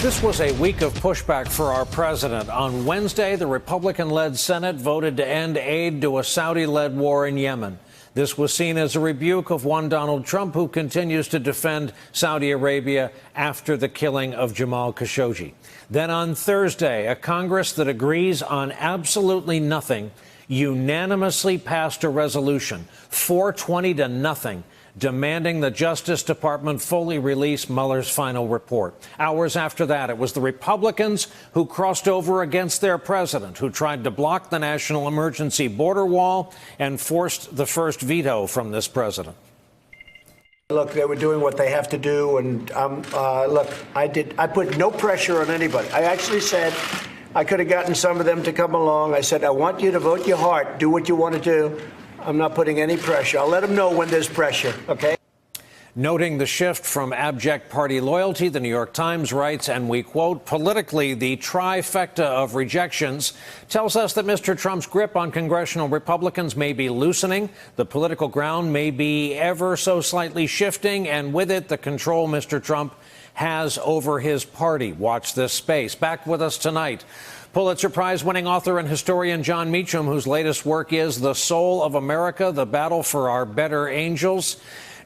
This was a week of pushback for our president. On Wednesday, the Republican-led Senate voted to end aid to a Saudi-led war in Yemen. This was seen as a rebuke of one Donald Trump, who continues to defend Saudi Arabia after the killing of Jamal Khashoggi. Then on Thursday, a Congress that agrees on absolutely nothing unanimously passed a resolution, 420 to nothing, demanding the Justice Department fully release Mueller's final report. Hours after that, it was the Republicans who crossed over against their president, who tried to block the national emergency border wall and forced the first veto from this president. Look, they were doing what they have to do, and look, I put no pressure on anybody. I actually said I could have gotten some of them to come along. I said, I want you to vote your heart, do what you want to do. I'm not putting any pressure. I'll let them know when there's pressure, okay? Noting the shift from abject party loyalty, the New York Times writes, and we quote, politically, the trifecta of rejections tells us that Mr. Trump's grip on congressional Republicans may be loosening, the political ground may be ever so slightly shifting, and with it, the control Mr. Trump has over his party. Watch this space. Back with us tonight, Pulitzer Prize-winning author and historian Jon Meacham, whose latest work is The Soul of America, The Battle for Our Better Angels.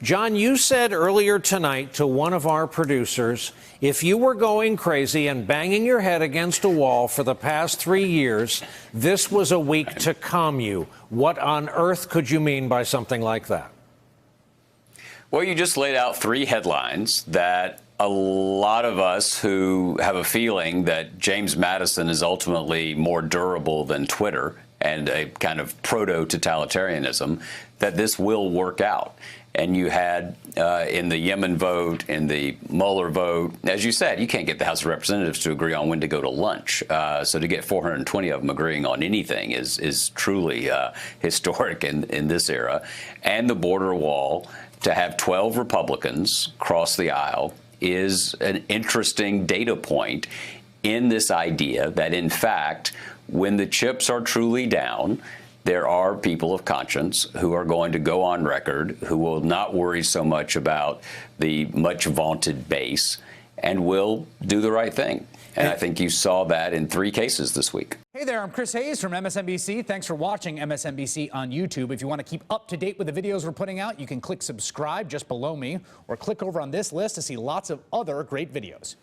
Jon, you said earlier tonight to one of our producers, if you were going crazy and banging your head against a wall for the past 3 years, this was a week to calm you. What on earth could you mean by something like that? Well, you just laid out 3 headlines that a lot of us who have a feeling that James Madison is ultimately more durable than Twitter and a kind of proto-totalitarianism, that this will work out. And you had in the Yemen vote, in the Mueller vote, as you said, you can't get the House of Representatives to agree on when to go to lunch. So to get 420 of them agreeing on anything is truly historic in this era. And the border wall, to have 12 Republicans cross the aisle is an interesting data point in this idea that, in fact, when the chips are truly down, there are people of conscience who are going to go on record, who will not worry so much about the much vaunted base and will do the right thing. And I think you saw that in 3 cases this week. Hey there, I'm Chris Hayes from MSNBC. Thanks for watching MSNBC on YouTube. If you want to keep up to date with the videos we're putting out, you can click subscribe just below me or click over on this list to see lots of other great videos.